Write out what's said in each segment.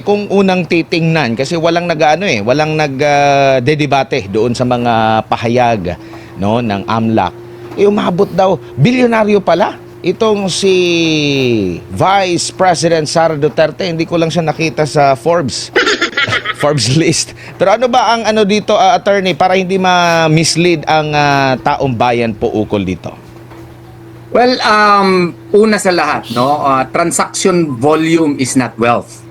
Kung unang titingnan kasi walang walang nagdedebate doon sa mga pahayag no ng AMLAC. Umabot daw bilyonaryo pala itong si Vice President Sara Duterte. Hindi ko lang siya nakita sa Forbes Forbes list. Pero ano ba ang dito, attorney, para hindi ma-mislead ang taong bayan po ukol dito? Well, una sa lahat, no, transaction volume is not wealth.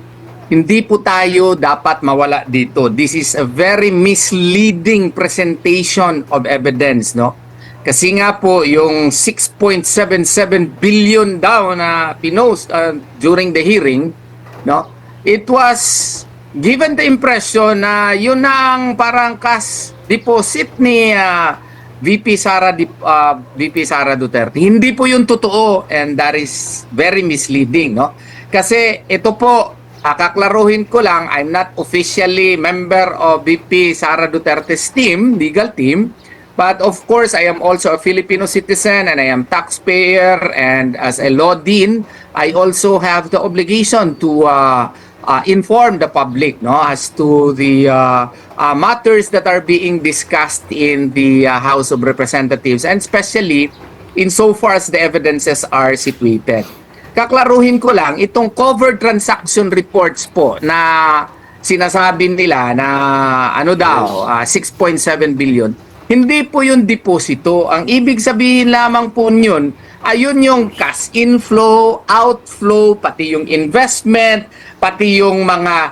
Hindi po tayo dapat mawala dito. This is a very misleading presentation of evidence, no? Kasi nga po yung 6.77 billion daw na pinost during the hearing, no? It was given the impression na yun ang parang cash deposit ni VP Sara Duterte. Hindi po yun totoo, and that is very misleading, no? Kasi ito po, kaklaruhin ko lang, I'm not officially member of VP Sara Duterte's team, legal team, but of course I am also a Filipino citizen and I am taxpayer, and as a law dean, I also have the obligation to inform the public, no, as to the matters that are being discussed in the House of Representatives, and especially insofar as the evidences are situated. Kaklaruhin ko lang, itong covered transaction reports po na sinasabi nila na 6.7 billion, hindi po yung deposito. Ang ibig sabihin lamang po yun, ayun yung cash inflow, outflow, pati yung investment, pati yung mga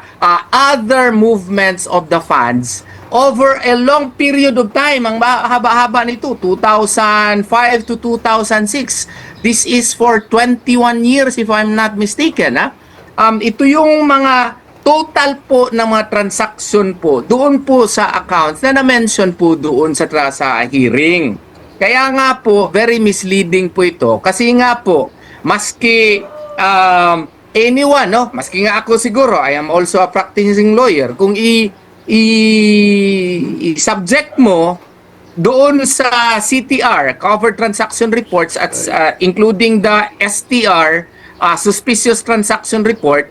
other movements of the funds over a long period of time. Ang haba-haba nito, 2005 to 2006. This is for 21 years if I'm not mistaken. Ito yung mga total po ng mga transaction po doon po sa accounts na na-mention po doon sa hearing. Kaya nga po, very misleading po ito. Kasi nga po, maski anyone, no? Maski nga ako siguro, I am also a practicing lawyer. Kung i-subject mo doon sa CTR, covered transaction reports, at including the STR, suspicious transaction report,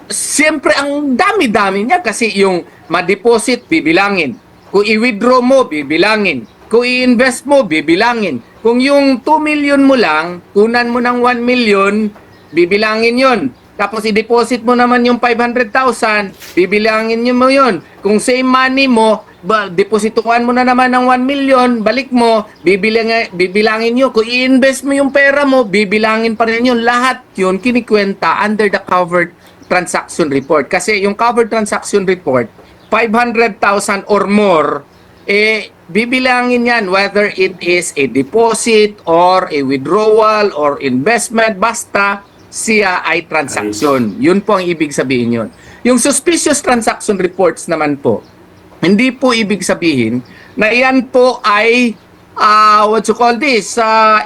siyempre ang dami-dami niya kasi yung ma-deposit, bibilangin. Kung i-withdraw mo, bibilangin. Kung i-invest mo, bibilangin. Kung yung 2 million mo lang, kunan mo ng 1 million, bibilangin yon. Tapos i-deposit mo naman yung 500,000, bibilangin mo yon. Kung same money mo, deposituan mo na naman ng 1 million, balik mo, bibilangin nyo. Kung i-invest mo yung pera mo, bibilangin pa rin yun. Lahat yun kinikwenta under the covered transaction report. Kasi yung covered transaction report, 500,000 or more, bibilangin yan whether it is a deposit or a withdrawal or investment, basta siya ay transaction. Yun po ang ibig sabihin yun. Yung suspicious transaction reports naman po, hindi po ibig sabihin na yan po ay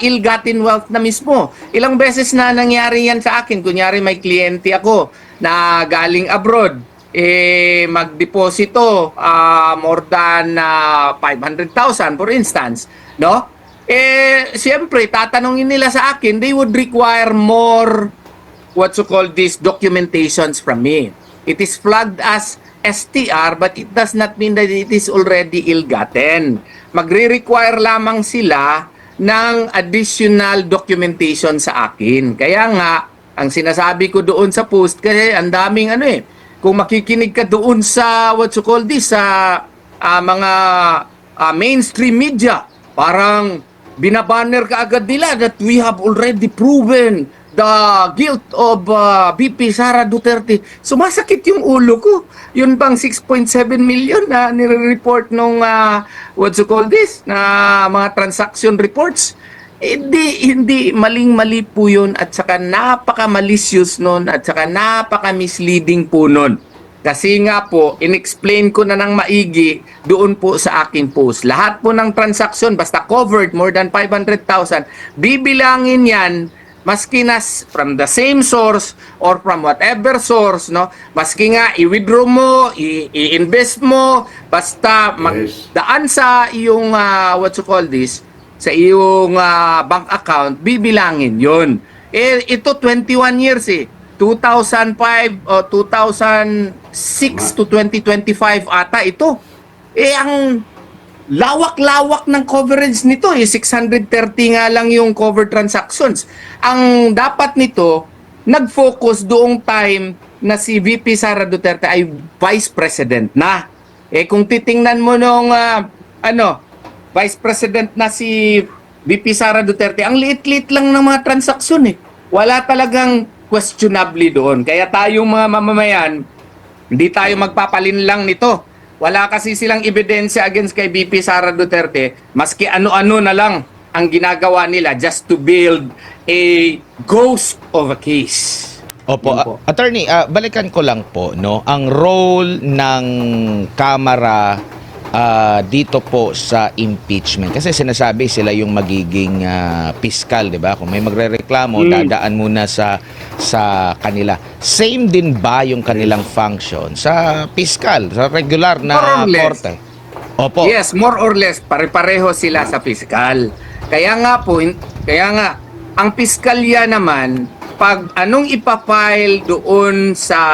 ill-gotten wealth na mismo. Ilang beses na nangyari yan sa akin. Kunyari may kliyente ako na galing abroad, magdeposito more than 500,000 for instance, no? Siyempre tatanungin nila sa akin, they would require more documentations from me. It is flagged as STR, but it does not mean that it is already ill-gotten. Magre-require lamang sila ng additional documentation sa akin. Kaya nga, ang sinasabi ko doon sa post, kasi ang daming kung makikinig ka doon sa sa mga mainstream media, parang binabanner ka agad nila that we have already proven the guilt of VP Sara Duterte. Sumasakit yung ulo ko. Yun bang 6.7 million na nire-report nung na mga transaction reports? Hindi maling-mali po yun, at saka napaka-malicious nun, at saka napaka-misleading po nun. Kasi nga po, in-explain ko na ng maigi doon po sa aking post. Lahat po ng transaction, basta covered more than 500,000, bibilangin yan, maski na from the same source or from whatever source, no? Maski nga i-withdraw mo, i-invest mo, basta magdaan sa iyong sa iyong bank account, bibilangin 'yon. Ito 21 years 2005 o 2006 to 2025 ata ito. Ang lawak-lawak ng coverage nito, 630 nga lang yung cover transactions. Ang dapat nito, nag-focus doong time na si VP Sara Duterte ay Vice President na. Kung titingnan mo nung Vice President na si VP Sara Duterte, ang liit-liit lang ng mga transaksyon eh. Wala talagang questionably doon. Kaya tayong mga mamamayan, hindi tayo magpapalinlang nito. Wala kasi silang ebidensya against kay VP Sara Duterte, maski ano-ano na lang ang ginagawa nila just to build a ghost of a case. Opo, Yun po. attorney, balikan ko lang po, no, ang role ng Kamara dito po sa impeachment. Kasi sinasabi sila yung magiging piskal, di ba? Kung may magrereklamo, dadaan muna sa kanila. Same din ba yung kanilang function sa piskal, sa regular More na or less. korte? Opo. Yes, more or less pare-pareho sila sa piskal. Kaya nga ang piskalya naman, pag anong ipafile doon sa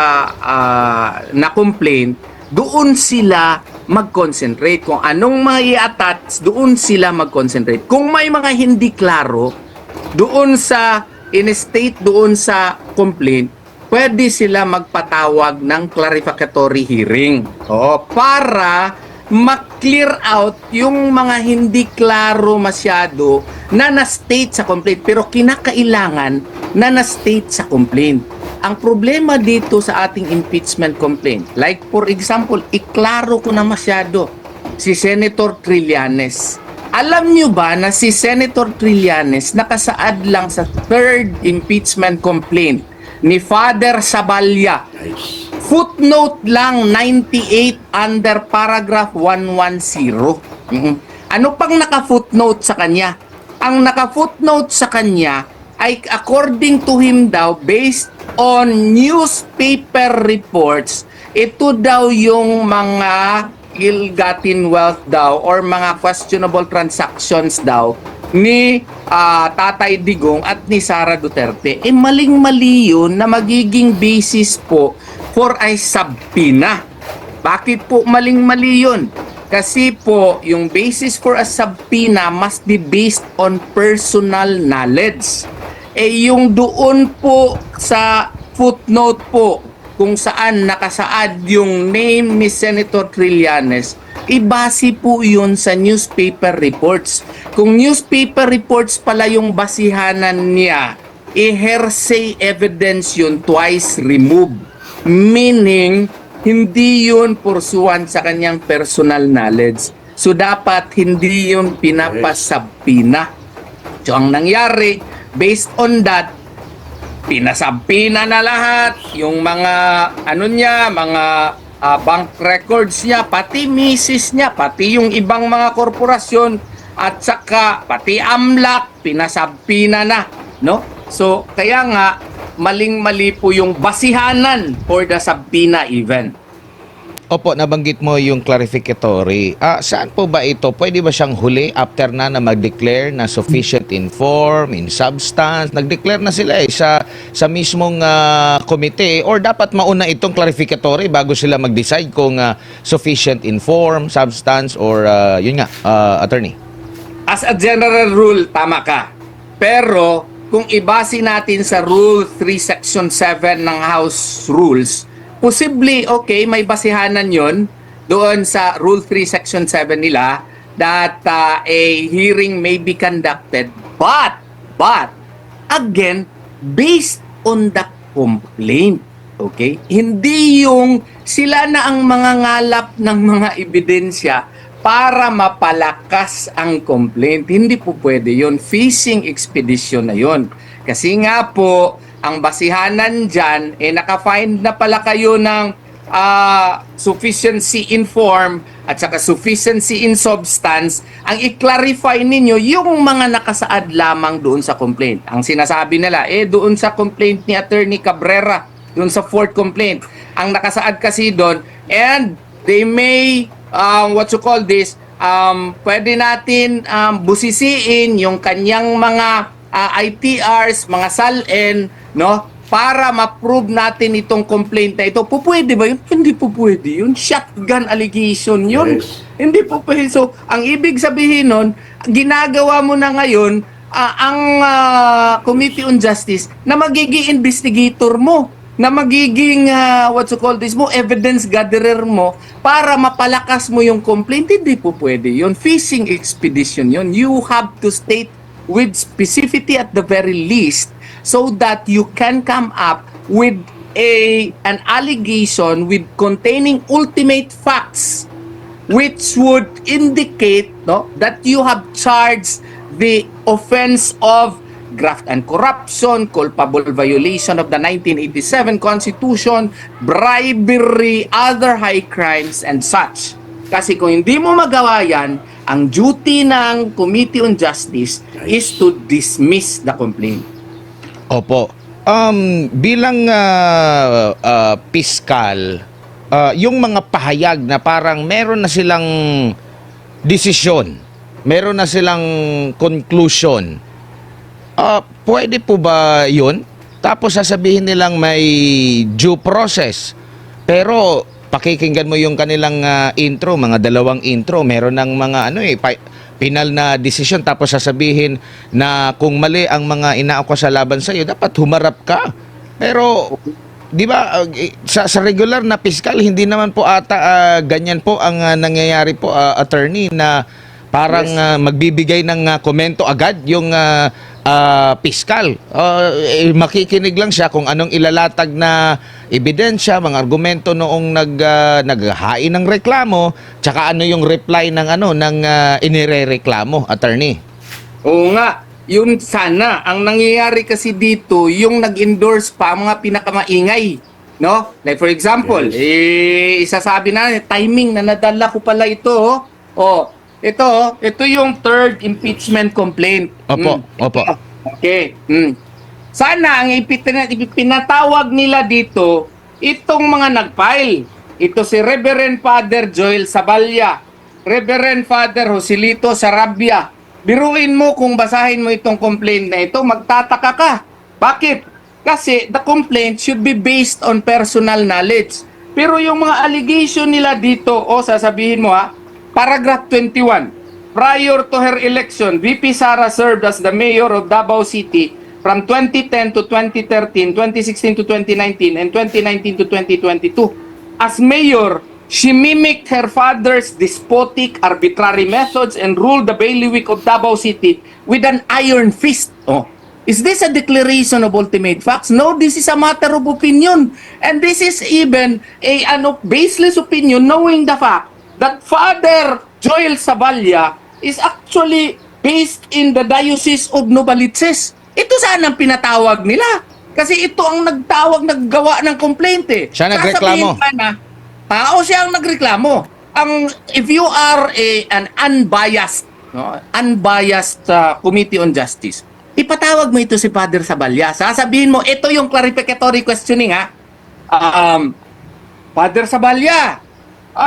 na complaint, doon sila mag-concentrate. Kung anong mai-attach, doon sila mag-concentrate. Kung may mga hindi klaro, doon sa in-state, doon sa complaint, pwede sila magpatawag ng clarificatory hearing. Para ma-clear out yung mga hindi klaro masyado na na-state sa complaint pero kinakailangan na na-state sa complaint. Ang problema dito sa ating impeachment complaint, like for example, iklaro ko na masyado si Senator Trillanes. Alam nyo ba na si Senator Trillanes nakasaad lang sa third impeachment complaint ni Father Saballa? Footnote lang 98 under paragraph 110. Ano pang naka-footnote sa kanya? Ang naka-footnote sa kanya ay according to him daw, based on newspaper reports, ito daw yung mga ill-gotten wealth daw or mga questionable transactions daw ni Tatay Digong at ni Sara Duterte. Maling-mali yun na magiging basis po for a subpoena. Bakit po maling-mali yun? Kasi po, yung basis for a subpoena must be based on personal knowledge. Yung doon po sa footnote po, kung saan nakasaad yung name ni Senator Trillanes, ibase po yun sa newspaper reports. Kung newspaper reports pala yung basihanan niya, hearsay evidence yun twice removed. Meaning, hindi yun pursuant sa kanyang personal knowledge. So, dapat hindi yun pinapasabpina. So, ang nangyari, based on that, pinasabpina na lahat yung mga mga bank records niya, pati misis niya, pati yung ibang mga korporasyon at saka pati AMLAC pinasabpina na, no? So kaya nga maling-mali po yung basihanan for the subpoena even. Opo, nabanggit mo yung clarificatory. Saan po ba ito? Pwede ba siyang huli after na mag-declare na sufficient in form, in substance? Nag-declare na sila sa mismong komite or dapat mauna itong clarificatory bago sila mag-decide kung sufficient in form, substance or yun nga, attorney? As a general rule, tama ka. Pero kung ibase natin sa Rule 3 Section 7 ng House Rules, posibly, okay, may basihanan yon doon sa Rule 3 Section 7 nila that a hearing may be conducted. But, again, based on the complaint. Okay? Hindi yung sila na ang mga ngalap ng mga ebidensya para mapalakas ang complaint. Hindi po pwede yun. Fishing expedition na yun. Kasi nga po, ang basihanan dyan, naka-find na pala kayo ng sufficiency in form at saka sufficiency in substance. Ang i-clarify ninyo yung mga nakasaad lamang doon sa complaint. Ang sinasabi nila, doon sa complaint ni Attorney Cabrera, doon sa fourth complaint, ang nakasaad kasi doon, and they may, pwede natin busisiin yung kanyang mga ITRs, mga SALN, no? para ma-prove natin itong complaint na ito. Pupwede ba yun? Hindi po pwede yun. Shotgun allegation yun. Yes. Hindi po pwede. So, ang ibig sabihin nun, ginagawa mo na ngayon ang Committee on Justice na magiging investigator mo, na magiging evidence gatherer mo para mapalakas mo yung complaint. Hindi po pwede yun. Fishing expedition yun. You have to state with specificity at the very least so that you can come up with an allegation with containing ultimate facts which would indicate that you have charged the offense of graft and corruption, culpable violation of the 1987 Constitution, bribery, other high crimes, and such. Kasi kung hindi mo magawa yan, ang duty ng Committee on Justice is to dismiss the complaint. Opo. Bilang piskal, yung mga pahayag na parang meron na silang desisyon, meron na silang conclusion, pwede po ba yun? Tapos sasabihin nilang may due process. Pero pakikinggan mo yung kanilang intro, mga dalawang intro, meron ng mga penal na desisyon, tapos sasabihin na kung mali ang mga inaakusa laban sa iyo, dapat humarap ka. Pero di ba sa regular na piskal, hindi naman po ata ganyan po ang nangyayari po, attorney, na parang magbibigay ng komento agad yung piskal. Makikinig lang siya kung anong ilalatag na ebidensya, mga argumento noong naghahain ng reklamo, tsaka ano yung reply ng inirereklamo, attorney. Oo nga, yun sana. Ang nangyayari kasi dito, yung nag-endorse pa ang mga pinakamaingay. No? Like for example, isasabi na, timing na nadala ko pala ito. Ito yung third impeachment complaint. Opo, opo. Okay. Sana ang pinatawag nila dito, itong mga nag-file. Ito si Reverend Father Joel Saballa, Reverend Father Joselito Sarabia. Biruin mo kung basahin mo itong complaint na ito, magtataka ka. Bakit? Kasi the complaint should be based on personal knowledge. Pero yung mga allegation nila dito, sasabihin mo paragraph 21. Prior to her election, VP Sara served as the mayor of Davao City from 2010 to 2013, 2016 to 2019, and 2019 to 2022. As mayor, she mimicked her father's despotic, arbitrary methods and ruled the bailiwick of Davao City with an iron fist. Is this a declaration of ultimate facts? No, this is a matter of opinion. And this is even a baseless opinion, knowing the fact that Father Joel Saballa is actually based in the Diocese of Novaliches. Ito sana ang pinatawag nila. Kasi ito ang naggawa ng complaint Siya nagreklamo. Siya ang nagreklamo. If you are an unbiased, unbiased Committee on Justice, ipatawag mo ito si Father Saballa. Sasabihin mo, ito yung clarificatory questioning Father Saballa,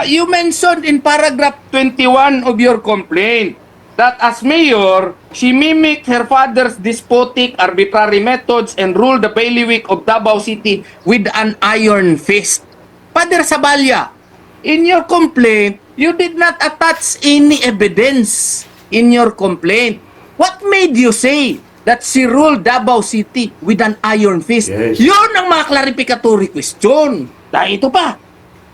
you mentioned in paragraph 21 of your complaint that as mayor, she mimicked her father's despotic, arbitrary methods and ruled the bailiwick of Davao City with an iron fist. Father Saballa, in your complaint, you did not attach any evidence in your complaint. What made you say that she ruled Davao City with an iron fist? Yes. Yun ang mga clarificatory question. Dahil ito pa,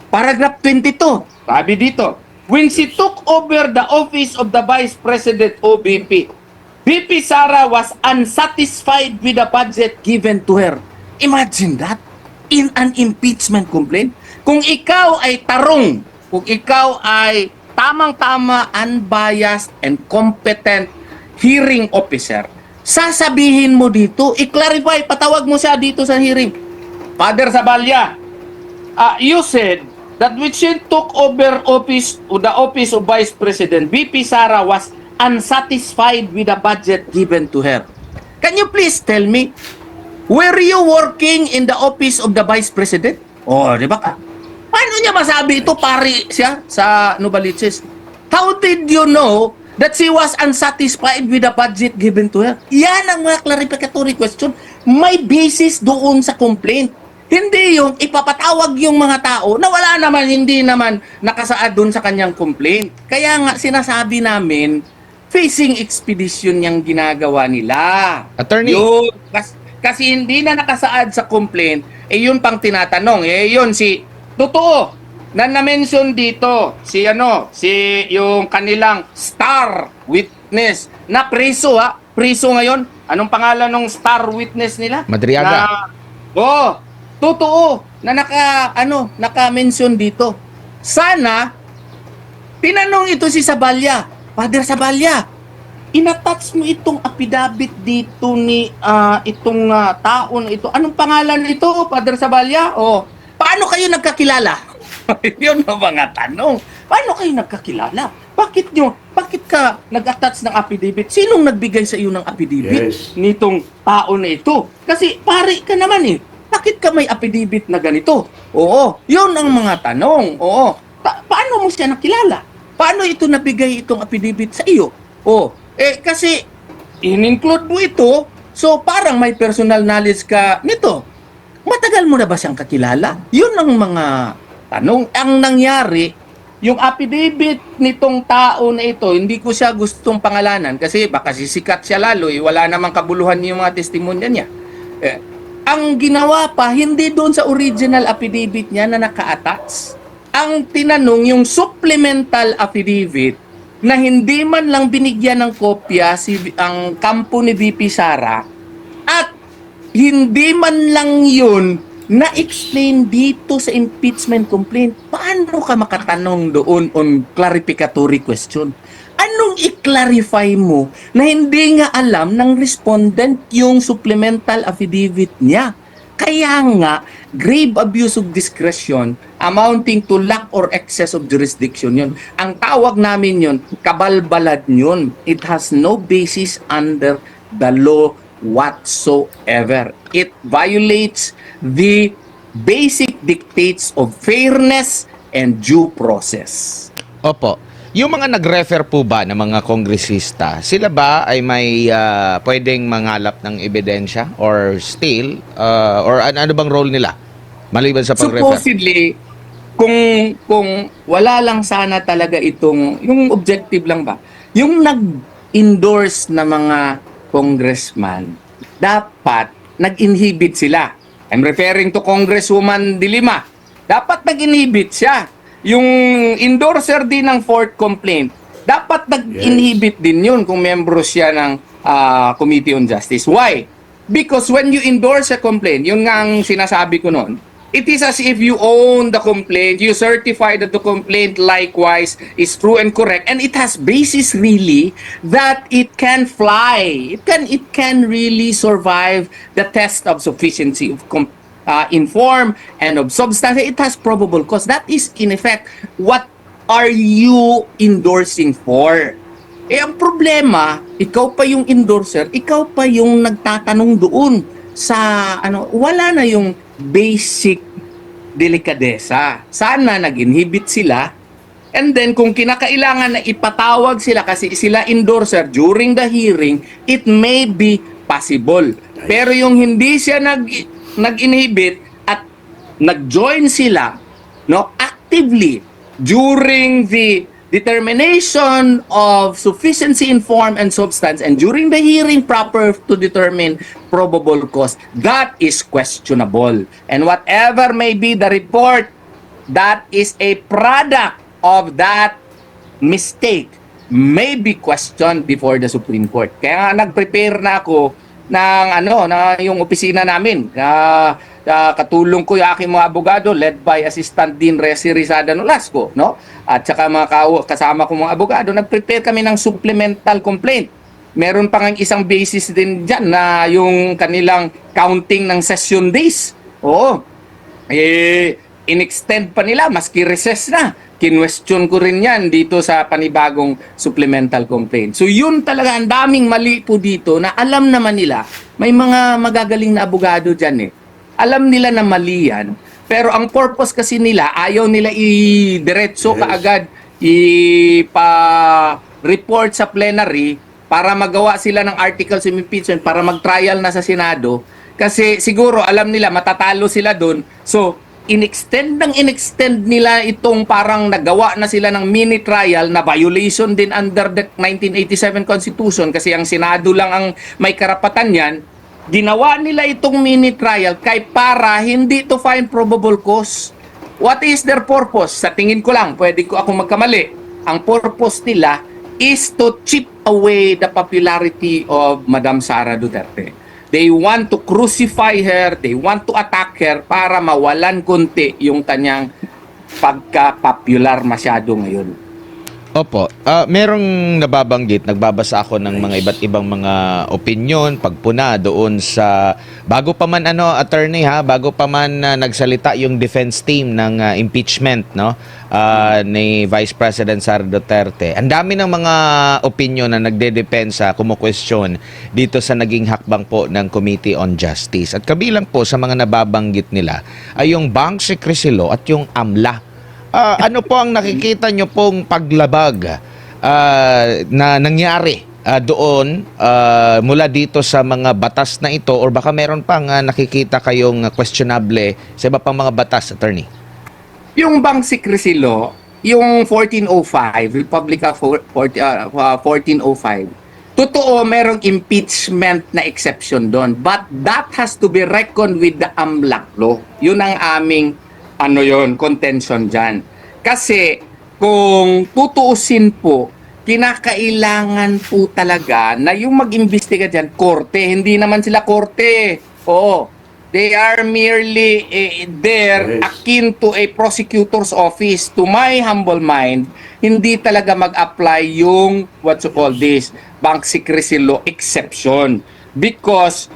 paragraph 22, sabi dito, when she took over the office of the Vice President OBP, VP Sara was unsatisfied with the budget given to her. Imagine that, in an impeachment complaint. Kung ikaw ay tarong, kung ikaw ay tamang-tama, unbiased, and competent hearing officer, sasabihin mo dito, i-clarify, patawag mo siya dito sa hearing. Father Saballa, you said that when she took over the office of Vice President, VP Sara was unsatisfied with the budget given to her. Can you please tell me, were you working in the office of the Vice President? Di ba? Paano niya masabi ito, pari siya sa Novaliches? How did you know that she was unsatisfied with the budget given to her. Yan ang mga clarificatory question. May basis doon sa complaint. Hindi yung ipapatawag yung mga tao na wala naman, hindi naman nakasaad doon sa kanyang complaint. Kaya nga sinasabi namin, fishing expedition yung ginagawa nila. Attorney. Yun, kasi hindi na nakasaad sa complaint, yun pang tinatanong. Yun totoo, na na-mention dito, si yung kanilang star witness, na preso preso ngayon. Anong pangalan ng star witness nila? Madriaga. Totoo na naka-mention dito. Sana tinanong ito si Saballa, Father Saballa, inattach mo itong affidavit dito ni itong tao na ito. Anong pangalan nito, Father Saballa? Paano kayo nagkakilala? Yun ang mga tanong. Paano kayo nagkakilala? Bakit ka nag-attach ng affidavit? Sinong nagbigay sa iyo ng affidavit? Yes. Nitong tao na ito? Kasi pare ka naman Bakit ka may affidavit na ganito? Oo, yun ang mga tanong. Oo. Paano mo siya nakilala? Paano ito nabigay itong affidavit sa iyo? Kasi in-include mo ito, so parang may personal knowledge ka nito. Matagal mo na ba siyang kakilala? Yun ang mga tanong. Ang nangyari, yung affidavit nitong tao na ito, hindi ko siya gustong pangalanan kasi baka sisikat siya lalo, wala namang kabuluhan yung mga testimonya niya. Ang ginawa pa, hindi doon sa original affidavit niya na naka-attach. Ang tinanong, yung supplemental affidavit na hindi man lang binigyan ng kopya ang kampo ni VP Sara at hindi man lang yun na-explain dito sa impeachment complaint. Paano ka makatanong doon on clarificatory question? Anong i-clarify mo na hindi nga alam ng respondent yung supplemental affidavit niya? Kaya nga, grave abuse of discretion amounting to lack or excess of jurisdiction yun. Ang tawag namin yun, kabalbalad yun. It has no basis under the law whatsoever. It violates the basic dictates of fairness and due process. Opo. Yung mga nag-refer po ba ng mga kongresista, sila ba ay may pwedeng mangalap ng ebidensya or still, or ano bang role nila maliban sa pag-refer? Supposedly, kung wala lang sana talaga yung objective lang ba, yung nag-endorse na mga congressman, dapat nag-inhibit sila. I'm referring to Congresswoman De Lima. Dapat nag-inhibit siya. Yung endorser din ng fourth complaint, dapat nag-inhibit din yun kung membro siya ng Committee on Justice. Why? Because when you endorse a complaint, yun nga ang sinasabi ko noon, it is as if you own the complaint, you certify that the complaint likewise is true and correct, and it has basis really that it can fly. It can really survive the test of sufficiency of inform and of substance. It has probable cause. That is in effect, what are you endorsing for? Ang problema, ikaw pa yung endorser, ikaw pa yung nagtatanong doon sa wala na yung basic delikadesa. Sana nag-inhibit sila. And then kung kinakailangan na ipatawag sila kasi sila endorser during the hearing, it may be possible. Pero yung hindi siya nag-inhibit at nag-join sila actively during the determination of sufficiency in form and substance and during the hearing proper to determine probable cause, that is questionable. And whatever may be the report, that is a product of that mistake may be questioned before the Supreme Court. Kaya nag-prepare na ako na yung opisina namin. Katulong ko yung aking mga abogado led by Assistant Dean Resi Rizada Nolasco, At saka kasama ko mga abogado, nag-prepare kami ng supplemental complaint. Meron pa ng isang basis din diyan na yung kanilang counting ng session days. In-extend pa nila maski recess na. Kinwestiyon ko rin yan dito sa panibagong supplemental complaint. So yun talaga, ang daming mali po dito na alam naman nila, may mga magagaling na abogado dyan Alam nila na mali yan, pero ang purpose kasi nila, ayaw nila i-diretso kaagad, report sa plenary para magawa sila ng articles of impeachment para mag-trial na sa Senado. Kasi siguro alam nila matatalo sila doon. So, inextend nila itong parang nagawa na sila ng mini trial na violation din under the 1987 Constitution kasi ang Senado lang ang may karapatan yan. Ginawa nila itong mini trial kay para hindi to find probable cause. What is their purpose? Sa tingin ko lang, pwede ko ako magkamali. Ang purpose nila is to chip away the popularity of Madam Sara Duterte. They want to crucify her, they want to attack her para mawalan konti yung kanyang pagka-popular masyado ngayon. Opo. Merong nababanggit, nagbabasa ako ng mga iba't ibang mga opinion, pagpuna doon sa bago pa man attorney bago pa man nagsalita yung defense team ng impeachment ni Vice President Sara Duterte. Ang dami ng mga opinion na nagdedepensa, kumu-question dito sa naging hakbang po ng Committee on Justice. At kabilang po sa mga nababanggit nila ay yung Bank Secrecy Law at yung AMLA. Ano po ang nakikita nyo pong paglabag na nangyari doon mula dito sa mga batas na ito or baka meron pang nakikita kayong questionable sa iba pang mga batas, attorney? Yung Bank Secrecy Law, yung 1405, Republic of 1405, totoo merong impeachment na exception doon. But that has to be reckoned with the AMLAC law. Yun ang aming contention dyan. Kasi kung tutuusin po, kinakailangan po talaga na yung mag-imbestiga dyan, korte. Hindi naman sila korte. Oo. They are merely there akin to a prosecutor's office. To my humble mind, hindi talaga mag-apply yung Bank Secrecy Law exception. Because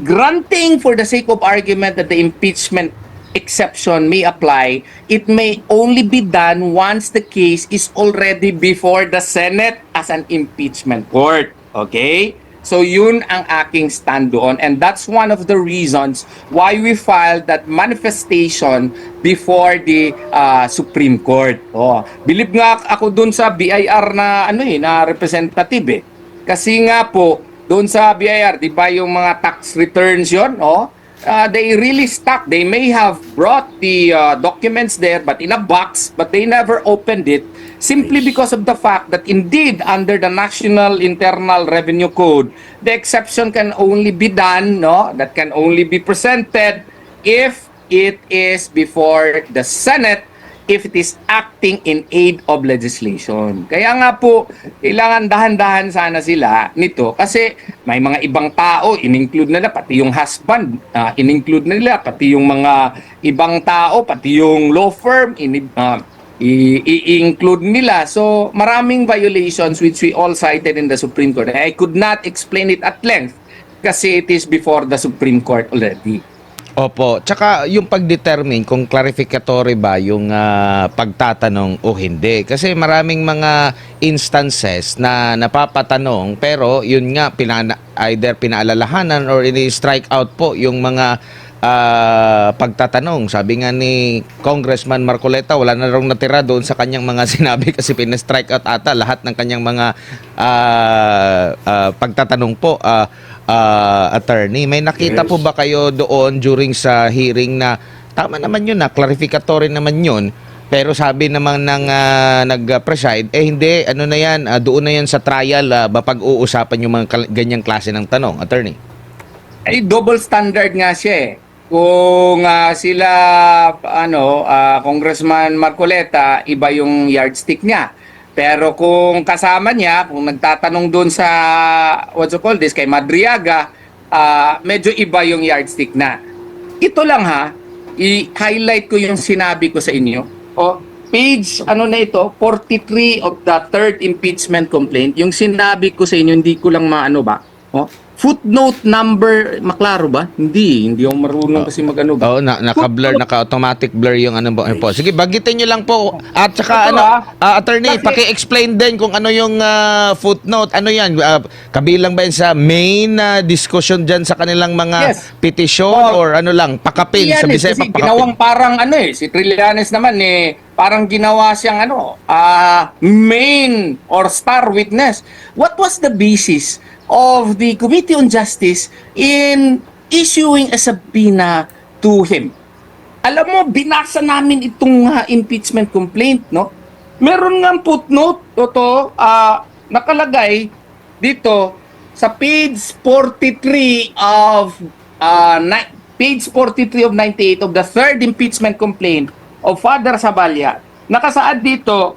granting for the sake of argument that the impeachment exception may apply, it may only be done once the case is already before the Senate as an impeachment court. Okay? So yun ang aking stand doon, and that's one of the reasons why we filed that manifestation before the Supreme Court. Bilib nga ako dun sa BIR na na representative Kasi nga po doon sa BIR, di ba yung mga tax returns yun, they really stuck. They may have brought the documents there but in a box, but they never opened it simply because of the fact that indeed under the National Internal Revenue Code, the exception can only be done, that can only be presented if it is before the Senate, if it is acting in aid of legislation. Kaya nga po, kailangan dahan-dahan sana sila nito kasi may mga ibang tao, in-include nila, pati yung husband, in-include nila, pati yung mga ibang tao, pati yung law firm, i-include nila. So, maraming violations which we all cited in the Supreme Court. I could not explain it at length kasi it is before the Supreme Court already. Opo. Tsaka yung pag-determine kung clarificatory ba yung pagtatanong o hindi. Kasi maraming mga instances na napapatanong pero yun nga either pinaalalahanan or ini-strike out po yung mga pagtatanong. Sabi nga ni Congressman Marcoleta, wala na raw natira doon sa kanyang mga sinabi kasi pina-strike out ata lahat ng kanyang mga pagtatanong po. Attorney, may nakita po ba kayo doon during sa hearing na tama naman yun clarificatory naman yun, pero sabi naman ng nag-preside, hindi, na yan, doon na yan sa trial, mapag-uusapan yung mga ganyang klase ng tanong, attorney? Ay, double standard nga siya Kung sila, Congressman Marcoleta, iba yung yardstick niya. Pero kung kasama niya, kung nagtatanong doon sa, kay Madriaga, medyo iba yung yardstick na. Ito lang i-highlight ko yung sinabi ko sa inyo. Page, 43 of the third impeachment complaint, yung sinabi ko sa inyo, hindi ko lang footnote number, maklaro ba? Hindi ako marunong kasi mag-ano ba? Oo, naka-blur, naka-automatic blur yung ano po. Sige, bagitin nyo lang po. At Ito, saka attorney, Kasi- paki-explain din kung ano yung footnote. Ano yan? Kabilang ba yan sa main discussion dyan sa kanilang mga Yes. petisyon or ano lang, pakapin sa Trillanes, Bisaya kasi pakapin. ginawang parang ano si Trillanes naman parang ginawa siyang main or star witness. What was the basis of the Committee on Justice in issuing a subpoena to him? Alam mo, binasa namin itong impeachment complaint, no? Meron nga footnote, nakalagay dito sa page 43 of page 43 of 98 of the third impeachment complaint of Father Saballa. Nakasaad dito,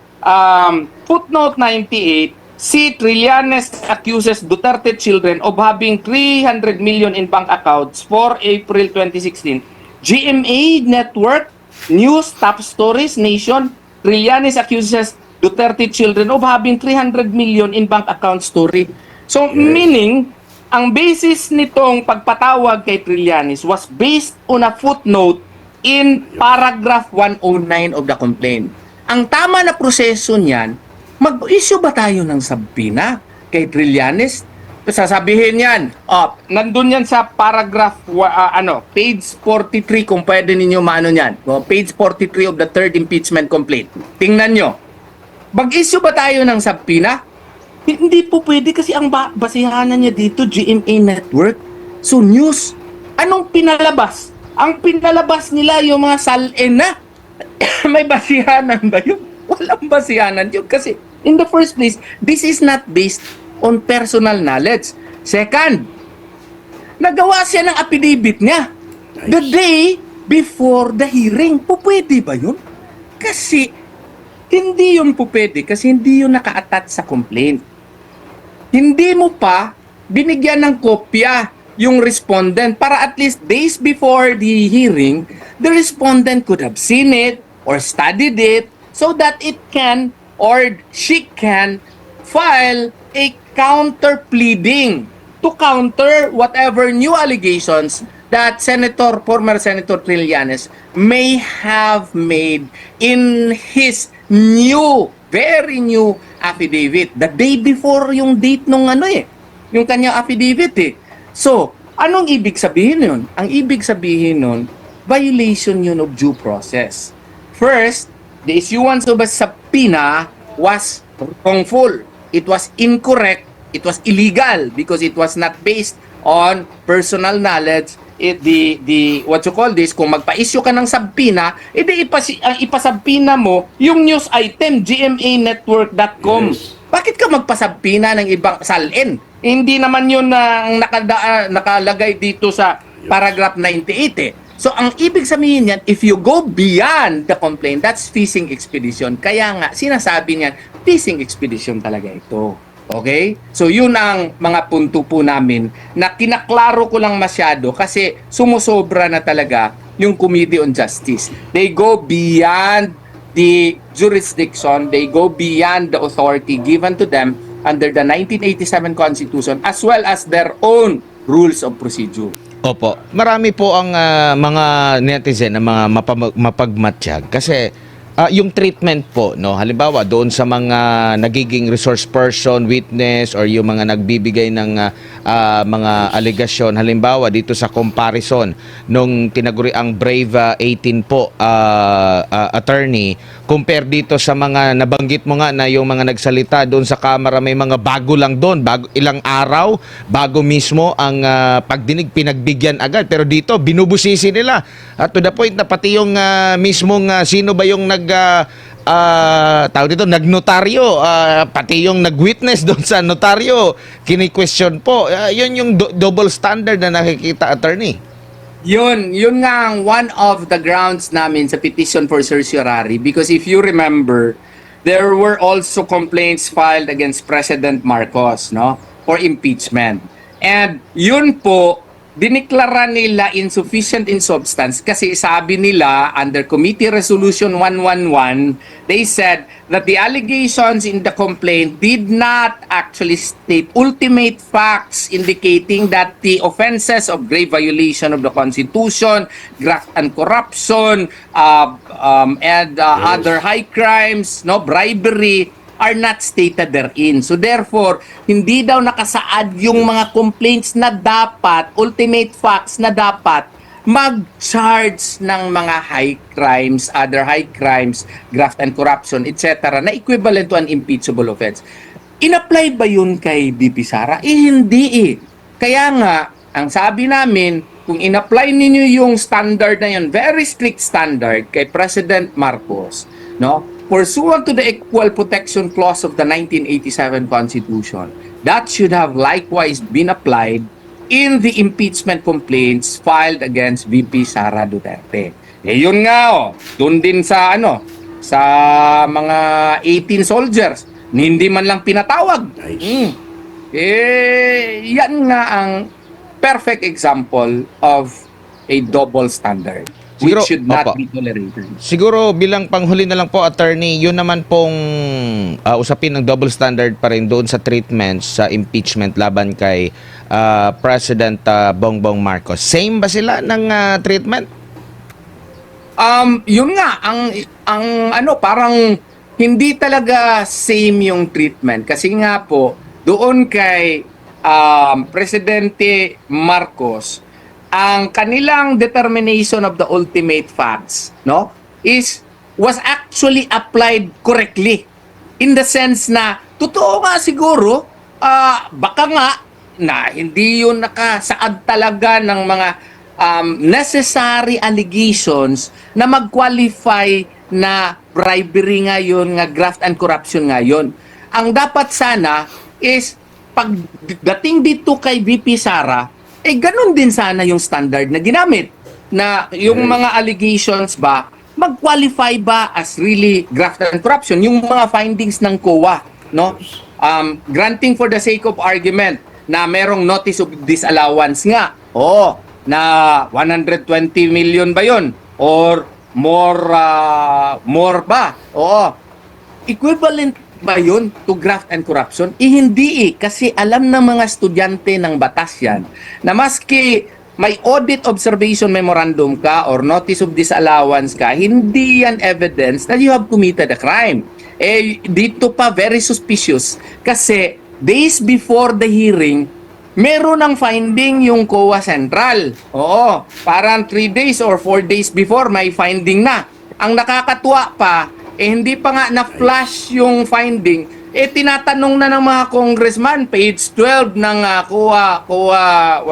footnote 98, si Trillanes accuses Duterte children of having 300 million in bank accounts for April 2016. GMA Network, News, Top Stories, Nation, Trillanes accuses Duterte children of having 300 million in bank account story. So, meaning, ang basis nitong pagpatawag kay Trillanes was based on a footnote in paragraph 109 of the complaint. Ang tama na proseso niyan, mag-issue ba tayo ng subpoena kay Trillanes? Sasabihin yan, nandun yan sa paragraph, page 43, kung pwede ninyo maano yan. Page 43 of the third impeachment complaint. Tingnan nyo. Mag-issue ba tayo ng subpoena? Hindi po pwede kasi ang basihanan niya dito, GMA Network. So, news. Anong pinalabas? Ang pinalabas nila yung mga salin na. May basihanan ba yun? Walang basihanan yun kasi in the first place, this is not based on personal knowledge. Second, nagawa siya ng affidavit niya the day before the hearing. Pupwede ba yun? Kasi hindi yun pupwede kasi hindi yun naka-attach sa complaint. Hindi mo pa binigyan ng kopya yung respondent para at least days before the hearing, the respondent could have seen it or studied it so that it can or she can file a counter pleading to counter whatever new allegations that former Senator Trillanes may have made in his very new affidavit. The day before yung date nung yung kanyang affidavit So, anong ibig sabihin nun? Ang ibig sabihin nun, violation yun of due process. First, the issuance of a subpoena was wrongful. It was incorrect. It was illegal because it was not based on personal knowledge. Kung magpa-issue ka ng subpoena, ipasubpoena mo yung news item, gmanetwork.com. Yes. Bakit ka magpasubpoena ng ibang salin? Hindi naman yun ang nakalagay dito sa paragraph 98 So, ang ibig sabihin niyan, if you go beyond the complaint, that's fishing expedition. Kaya nga, sinasabi niyan, fishing expedition talaga ito. Okay? So, yun ang mga punto po namin na kinaklaro ko lang masyado kasi sumusobra na talaga yung Committee on Justice. They go beyond the jurisdiction, they go beyond the authority given to them under the 1987 Constitution as well as their own rules of procedure. Opo. Marami po ang mga netizen na mga mapagmatsyag kasi yung treatment po, no, halimbawa doon sa mga nagiging resource person, witness or yung mga nagbibigay ng mga alegasyon, halimbawa dito sa comparison nung tinaguriang Brave 18 po attorney, compare dito sa mga nabanggit mo nga na yung mga nagsalita doon sa kamera, may mga bago lang doon, ilang araw bago mismo ang pagdinig pinagbigyan agad, pero dito binubusisi nila at to the point na pati yung mismong sino ba yung tawag dito, nagnotaryo, pati yung nagwitness doon sa notaryo, kini-question po. Yun yung double standard na nakikita, attorney. Yun nga ang one of the grounds namin sa petition for certiorari because if you remember, there were also complaints filed against President Marcos, no, for impeachment. And yun po, diniklara nila insufficient in substance kasi sabi nila under Committee Resolution 111, they said that the allegations in the complaint did not actually state ultimate facts indicating that the offenses of grave violation of the Constitution, graft and corruption, and other high crimes, no, bribery, are not stated therein. So therefore, hindi daw nakasaad yung mga complaints na dapat, ultimate facts na dapat mag-charge ng mga high crimes, other high crimes, graft and corruption, etc. na equivalent to an impeachable offense. In-apply ba yun kay BP Sara? Hindi eh. Kaya nga, ang sabi namin, kung in-apply ninyo yung standard na yun, very strict standard kay President Marcos, no? Pursuant to the Equal Protection Clause of the 1987 Constitution, that should have likewise been applied in the impeachment complaints filed against VP Sara Duterte. Eh yun nga doon din sa sa mga 18 soldiers, hindi man lang pinatawag. Yan nga ang perfect example of a double standard. Siguro, Which should not opo, be tolerated. siguro bilang panghuli na lang po, attorney, yun naman pong usapin ng double standard pa rin doon sa treatment sa impeachment laban kay President Bongbong Marcos. Same ba sila ng treatment? Yun nga ang parang hindi talaga same yung treatment kasi nga po doon kay Presidente Marcos, ang kanilang determination of the ultimate facts, no, was actually applied correctly in the sense na totoo nga siguro, baka nga na hindi yun nakasaad talaga ng mga necessary allegations na mag-qualify na bribery ngayon, nga graft and corruption ngayon. Ang dapat sana is pagdating dito kay VP Sara, ganun din sana yung standard na ginamit. Na yung mga allegations ba, mag-qualify ba as really graft and corruption? Yung mga findings ng COA, no? Granting for the sake of argument na merong notice of disallowance nga. Na 120 million ba yun? Or more ba? Equivalent ba yun to graft and corruption? Hindi kasi alam ng mga estudyante ng batas yan na maski may audit observation memorandum ka or notice of disallowance ka, hindi yan evidence that you have committed a crime. Dito pa very suspicious kasi days before the hearing, meron ng finding yung COA Central. Parang 3 days or 4 days before may finding na. Ang nakakatuwa pa, hindi pa nga na-flash yung finding, tinatanong na ng mga congressman, page 12 ng COA,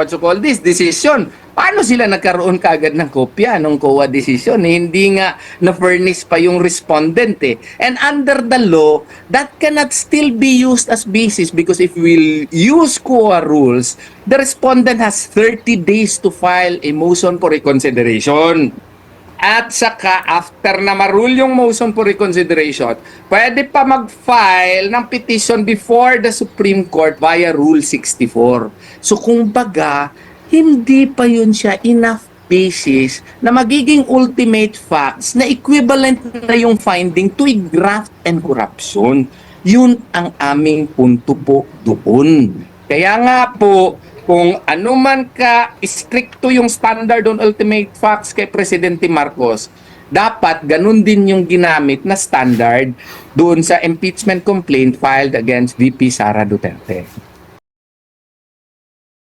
decision. Paano sila nagkaroon kagad ng kopya ng COA decision? Hindi nga na-furnish pa yung respondent And under the law, that cannot still be used as basis because if we'll use COA rules, the respondent has 30 days to file a motion for reconsideration. At saka, after na marule yung motion for reconsideration, pwede pa mag-file ng petition before the Supreme Court via Rule 64. So, kumbaga, hindi pa yun siya enough basis na magiging ultimate facts na equivalent na yung finding to a graft and corruption. Yun ang aming punto po doon. Kaya nga po, kung ano man ka stricto yung standard on ultimate facts kay Presidente Marcos, dapat ganun din yung ginamit na standard doon sa impeachment complaint filed against VP Sara Duterte.